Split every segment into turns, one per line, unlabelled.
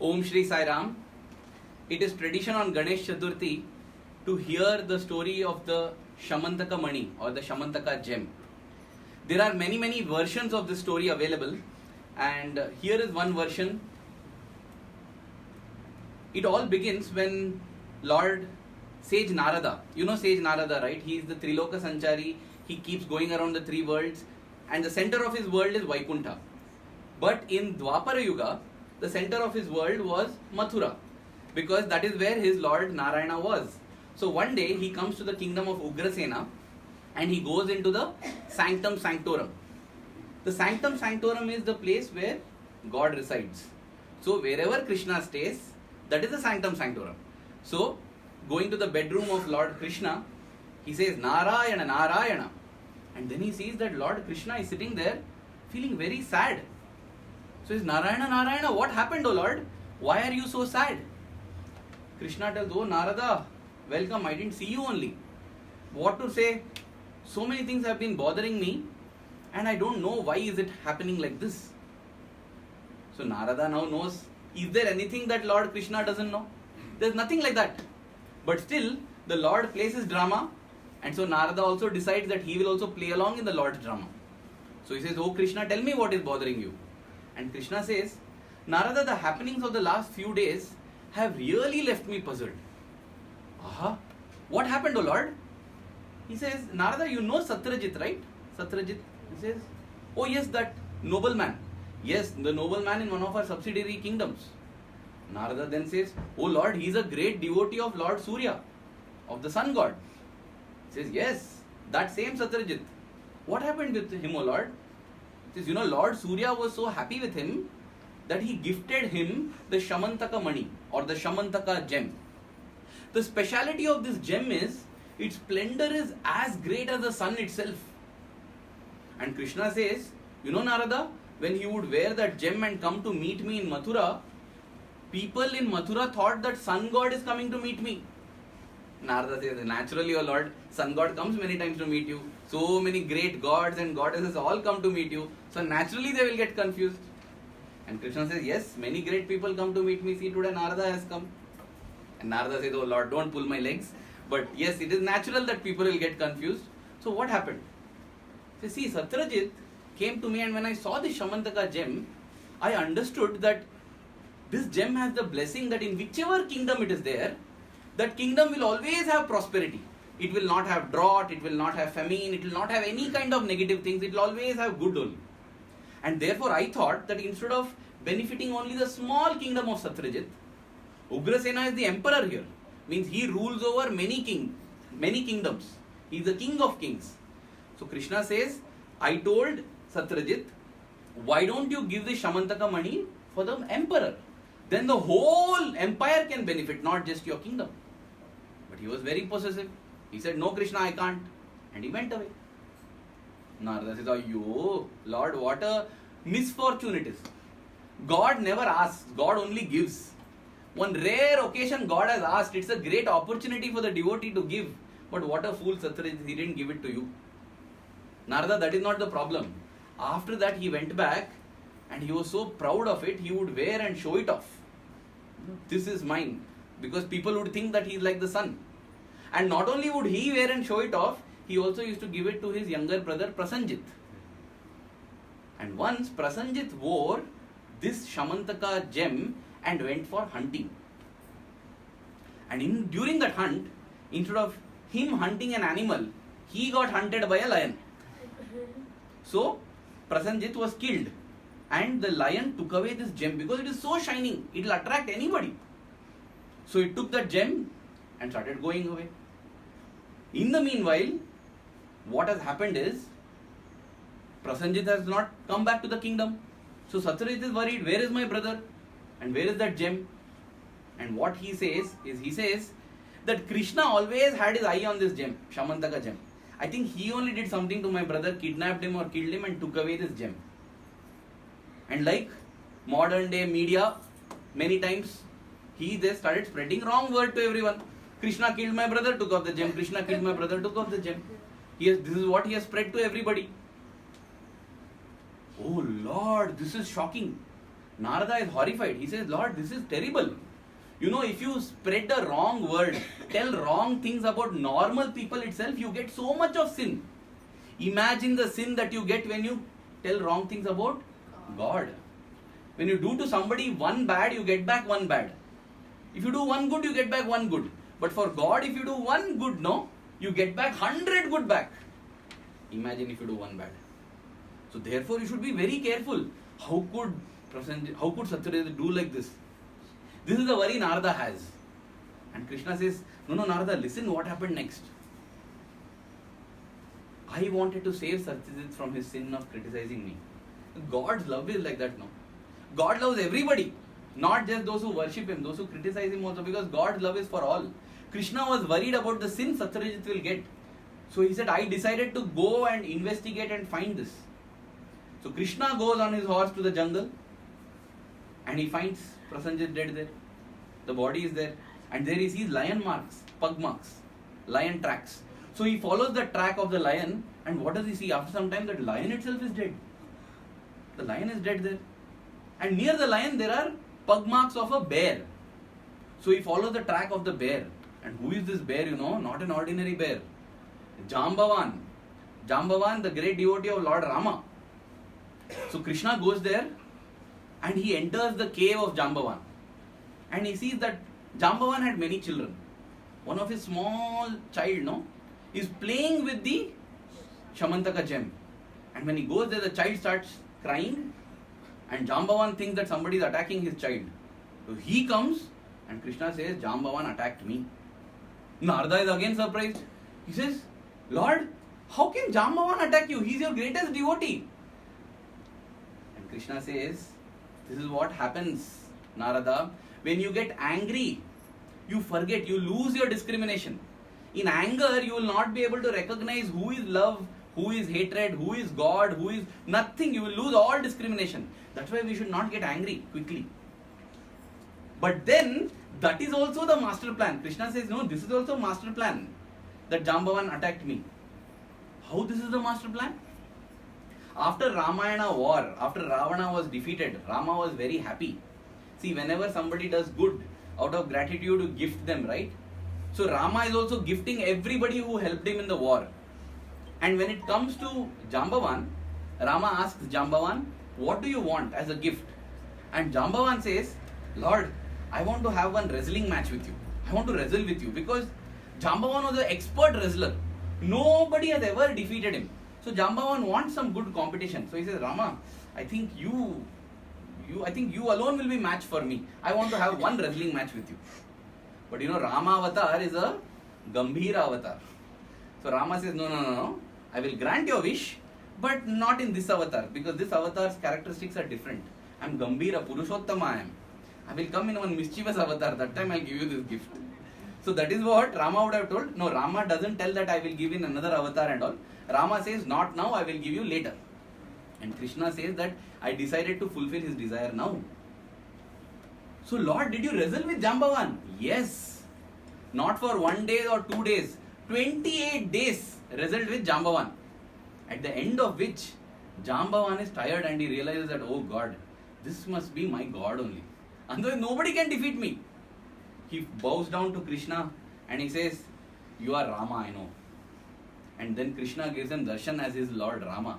Om Shri Sai Ram. It is tradition on Ganesh Chaturthi to hear the story of the Shamantaka Mani or the Shamantaka gem. There are many versions of this story available, and here is one version. It all begins when Lord Sage Narada, you know Sage Narada, right? He is the Triloka Sanchari. He keeps going around the three worlds, and the center of his world is Vaikuntha. But in Dwapara Yuga, the center of his world was Mathura, because that is where his Lord Narayana was. So one day he comes to the kingdom of Ugrasena and he goes into the Sanctum Sanctorum. The Sanctum Sanctorum is the place where God resides. So wherever Krishna stays, that is the Sanctum Sanctorum. So going to the bedroom of Lord Krishna, he says Narayana, Narayana. And then he sees that Lord Krishna is sitting there feeling very sad. So he says, Narayana, Narayana, what happened, O Lord? Why are you so sad? Krishna tells, oh Narada, welcome, I didn't see you only. What to say? So many things have been bothering me and I don't know why is it happening like this. So Narada now knows, is there anything that Lord Krishna doesn't know? There's nothing like that. But still, the Lord plays his drama, and so Narada also decides that he will also play along in the Lord's drama. So he says, oh Krishna, tell me what is bothering you. And Krishna says, Narada, the happenings of the last few days have really left me puzzled. Aha, what happened, O Lord? He says, Narada, you know Satyajit, right? Satyajit, he says, oh yes, that nobleman. Yes, the nobleman in one of our subsidiary kingdoms. Narada then says, oh Lord, he is a great devotee of Lord Surya, of the sun god. He says, yes, that same Satyajit. What happened with him, O Lord? He says, you know, Lord Surya was so happy with him that he gifted him the Shamantaka Mani or the Shamantaka gem. The speciality of this gem is, its splendor is as great as the sun itself. And Krishna says, you know Narada, when he would wear that gem and come to meet me in Mathura, people in Mathura thought that sun god is coming to meet me. Narada says, naturally, O Lord, sun god comes many times to meet you. So many great gods and goddesses all come to meet you. So naturally they will get confused. And Krishna says, yes, many great people come to meet me. See, today Narada has come. And Narada says, oh Lord, don't pull my legs. But yes, it is natural that people will get confused. So what happened? So see, Satyajit came to me, and when I saw the Shamantaka gem, I understood that this gem has the blessing that in whichever kingdom it is there, that kingdom will always have prosperity. It will not have drought, it will not have famine, it will not have any kind of negative things, it will always have good only. And therefore I thought that instead of benefiting only the small kingdom of Satyajit, Ugrasena is the emperor here. Means he rules over many kingdoms. He is the king of kings. So Krishna says, I told Satyajit, why don't you give the Shamantaka Mani for the emperor? Then the whole empire can benefit, not just your kingdom. But he was very possessive. He said, no Krishna, I can't. And he went away. Narada says, oh Lord, what a misfortune it is. God never asks, God only gives. One rare occasion God has asked, it's a great opportunity for the devotee to give. But what a fool Satyajit, he didn't give it to you. Narada, that is not the problem. After that he went back and he was so proud of it, he would wear and show it off. This is mine. Because people would think that he is like the sun. And not only would he wear and show it off, he also used to give it to his younger brother Prasanjit. And once Prasanjit wore this Shamantaka gem and went for hunting. And during that hunt, instead of him hunting an animal, he got hunted by a lion. So Prasanjit was killed. And the lion took away this gem because it is so shining, it will attract anybody. So he took that gem and started going away. In the meanwhile, what has happened is, Prasanjit has not come back to the kingdom. So Satyajit is worried, where is my brother? And where is that gem? And what he says is, he says that Krishna always had his eye on this gem, Shamantaka gem. I think he only did something to my brother, kidnapped him or killed him and took away this gem. And like modern day media, many times he just started spreading wrong word to everyone. Krishna killed my brother, took off the gem. Krishna killed my brother, took off the gem. This is what he has spread to everybody. Oh Lord, this is shocking. Narada is horrified. He says, Lord, this is terrible. You know, if you spread the wrong word, tell wrong things about normal people itself, you get so much of sin. Imagine the sin that you get when you tell wrong things about God. When you do to somebody one bad, you get back one bad. If you do one good, you get back one good. But for God, if you do one good, no, you get back 100 good back. Imagine if you do one bad. So therefore, you should be very careful. How could Satyajit do like this? This is the worry Narada has. And Krishna says, no, Narada, listen what happened next. I wanted to save Satyajit from his sin of criticizing me. God's love is like that, no? God loves everybody. Not just those who worship him, those who criticize him also, because God's love is for all. Krishna was worried about the sin Satyajit will get. So he said, I decided to go and investigate and find this. So Krishna goes on his horse to the jungle and he finds Prasenjit dead there. The body is there. And there he sees lion marks, pug marks, lion tracks. So he follows the track of the lion, and what does he see? After some time, that lion itself is dead. The lion is dead there. And near the lion there are pug marks of a bear. So he follows the track of the bear. And who is this bear, you know? Not an ordinary bear. Jambavan. Jambavan, the great devotee of Lord Rama. So Krishna goes there and he enters the cave of Jambavan. And he sees that Jambavan had many children. One of his small child, no, is playing with the Shamantaka gem. And when he goes there, the child starts crying. And Jambavan thinks that somebody is attacking his child. So he comes and Krishna says, Jambavan attacked me. Narada is again surprised. He says, Lord, how can Jambavan attack you? He is your greatest devotee. And Krishna says, this is what happens, Narada. When you get angry, you forget, you lose your discrimination. In anger, you will not be able to recognize who is love, who is hatred, who is God, who is nothing. You will lose all discrimination. That's why we should not get angry quickly. But then, that is also the master plan. Krishna says, no, this is also master plan. That Jambavan attacked me. How this is the master plan? After Ramayana war, after Ravana was defeated, Rama was very happy. See, whenever somebody does good, out of gratitude you gift them, right? So Rama is also gifting everybody who helped him in the war. And when it comes to Jambavan, Rama asks Jambavan, what do you want as a gift? And Jambavan says, Lord, I want to have one wrestling match with you. I want to wrestle with you, because Jambavan was an expert wrestler. Nobody has ever defeated him. So Jambavan wants some good competition. So he says, Rama, I think you alone will be match for me. I want to have one wrestling match with you. But you know, Rama avatar is a Gambhira avatar. So Rama says, no. I will grant your wish, but not in this avatar, because this avatar's characteristics are different. I am Gambhira, Purushottama I am. I will come in one mischievous avatar. That time I will give you this gift. So that is what Rama would have told. No, Rama doesn't tell that I will give in another avatar and all. Rama says, not now, I will give you later. And Krishna says that I decided to fulfill his desire now. So Lord, did you wrestle with Jambavan? Yes. Not for 1 day or 2 days. 28 days wrestled with Jambavan. At the end of which, Jambavan is tired and he realizes that, oh God, this must be my God only. Otherwise nobody can defeat me. He bows down to Krishna and he says, you are Rama, I know. And then Krishna gives him darshan as his Lord Rama.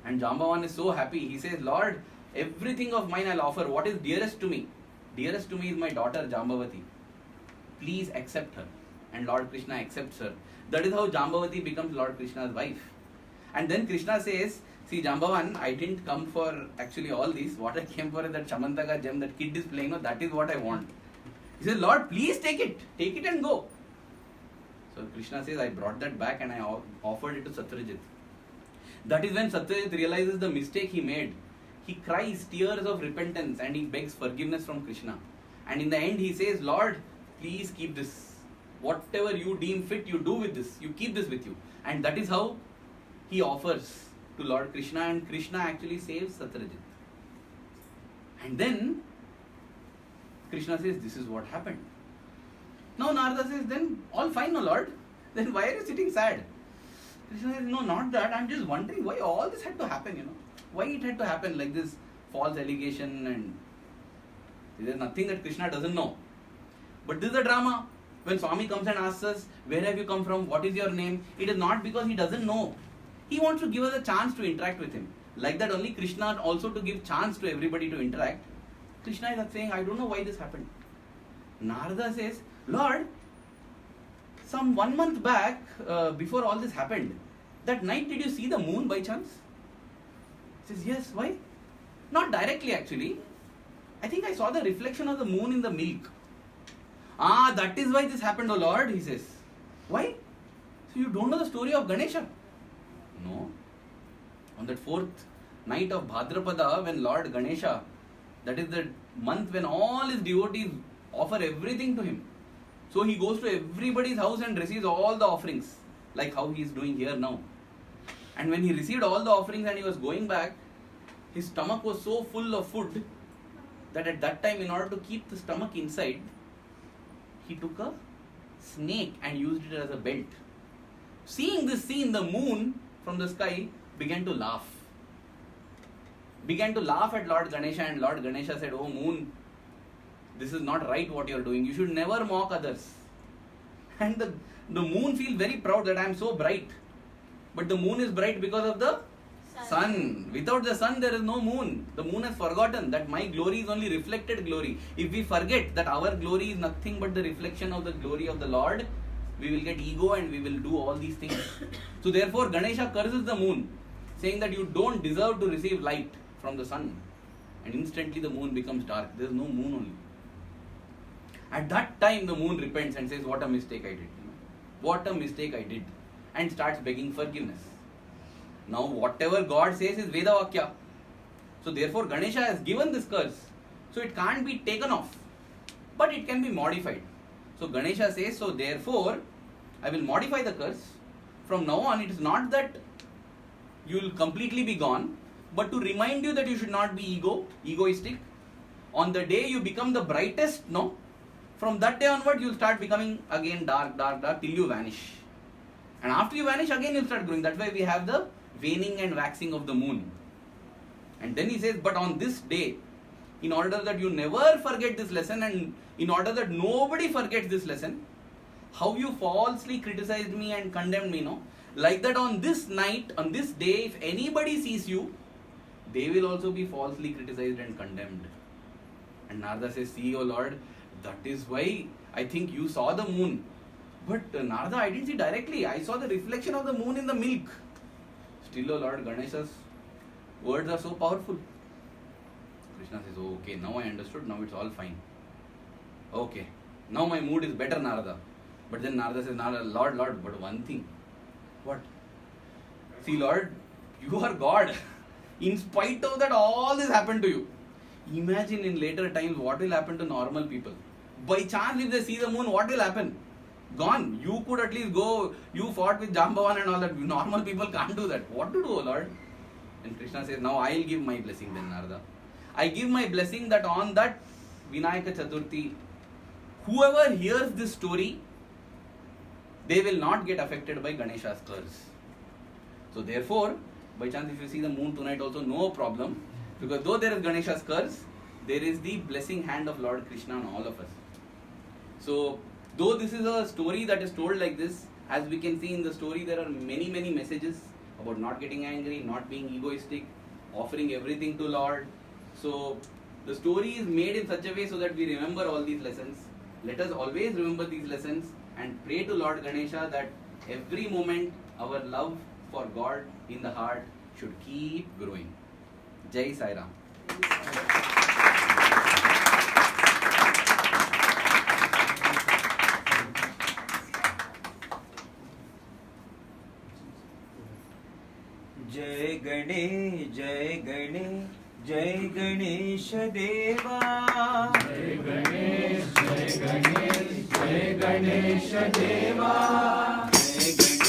And Jambavan is so happy. He says, Lord, everything of mine I'll offer. What is dearest to me? Dearest to me is my daughter Jambavati. Please accept her. And Lord Krishna accepts her. That is how Jambavati becomes Lord Krishna's wife. And then Krishna says, see Jambavan, I didn't come for actually all this. What I came for is that Shamantaka gem that kid is playing. No, that is what I want. He says, Lord, please take it. Take it and go. So Krishna says, I brought that back and I offered it to Satyajit. That is when Satyajit realizes the mistake he made. He cries tears of repentance and he begs forgiveness from Krishna. And in the end he says, Lord, please keep this. Whatever you deem fit, you do with this. You keep this with you. And that is how he offers to Lord Krishna, and Krishna actually saves Satyajit. And then Krishna says, this is what happened. Now Narada says, then all fine, no Lord. Then why are you sitting sad? Krishna says, no, not that. I'm just wondering why all this had to happen, Why it had to happen like this false allegation, and there is nothing that Krishna doesn't know. But this is a drama. When Swami comes and asks us, where have you come from, what is your name, it is not because he doesn't know. He wants to give us a chance to interact with him. Like that only Krishna also to give chance to everybody to interact. Krishna is saying, I don't know why this happened. Narada says, Lord, some 1 month back, before all this happened, that night did you see the moon by chance? He says, yes, why? Not directly actually. I think I saw the reflection of the moon in the milk. Ah, that is why this happened, O Lord, he says. Why? So you don't know the story of Ganesha? No. On that 4th night of Bhadrapada, when Lord Ganesha, that is the month when all his devotees offer everything to him. So he goes to everybody's house and receives all the offerings, like how he is doing here now. And when he received all the offerings and he was going back, his stomach was so full of food that at that time, in order to keep the stomach inside, he took a snake and used it as a belt. Seeing this scene, the moon from the sky began to laugh. Began to laugh at Lord Ganesha, and Lord Ganesha said, oh moon, this is not right what you are doing. You should never mock others. And the moon feels very proud that I am so bright. But the moon is bright because of the sun. Without the sun, there is no moon. The moon has forgotten that my glory is only reflected glory. If we forget that our glory is nothing but the reflection of the glory of the Lord, we will get ego and we will do all these things. So therefore, Ganesha curses the moon, saying that you don't deserve to receive light from the sun. And instantly the moon becomes dark. There is no moon only. At that time, the moon repents and says, what a mistake I did. What a mistake I did. And starts begging forgiveness. Now, whatever God says is Veda Vakya. So, therefore, Ganesha has given this curse. So, it can't be taken off. But it can be modified. So, Ganesha says, so therefore, I will modify the curse. From now on, it is not that you will completely be gone, but to remind you that you should not be egoistic. On the day you become the brightest, no? From that day onward, you will start becoming again dark, dark, dark, till you vanish. And after you vanish, again you will start growing. That's why we have the waning and waxing of the moon. And then he says, but on this day, in order that you never forget this lesson, and in order that nobody forgets this lesson, how you falsely criticized me and condemned me, no? Like that on this night, on this day, if anybody sees you, they will also be falsely criticized and condemned. And Narada says, see, O Lord, that is why I think you saw the moon. But Narada, I didn't see directly. I saw the reflection of the moon in the milk. Still, O Lord, Ganesha's words are so powerful. Krishna says, oh, okay, now I understood. Now it's all fine. Okay, now my mood is better, Narada. But then Narada says, Narada, Lord, but one thing. What? See, Lord, you are God. In spite of that, all this happened to you. Imagine in later times what will happen to normal people. By chance, if they see the moon, what will happen? Gone. You could at least go, you fought with Jambavan and all that. Normal people can't do that. What to do, O Lord? And Krishna says, now I'll give my blessing then, Narada. I give my blessing that on that Vinayaka Chaturthi, whoever hears this story, they will not get affected by Ganesha's curse. So therefore, by chance if you see the moon tonight also, no problem. Because though there is Ganesha's curse, there is the blessing hand of Lord Krishna on all of us. So, though this is a story that is told like this, as we can see in the story, there are many messages about not getting angry, not being egoistic, offering everything to Lord. So, the story is made in such a way so that we remember all these lessons. Let us always remember these lessons and pray to Lord Ganesha that every moment our love for God in the heart should keep growing. Jai Sai Ram.
Jai Ganesh Jai Ganesh Jai Ganesh Deva
Jai Ganesh Jai Ganesh Jai Ganesh Deva
Jai Ganesh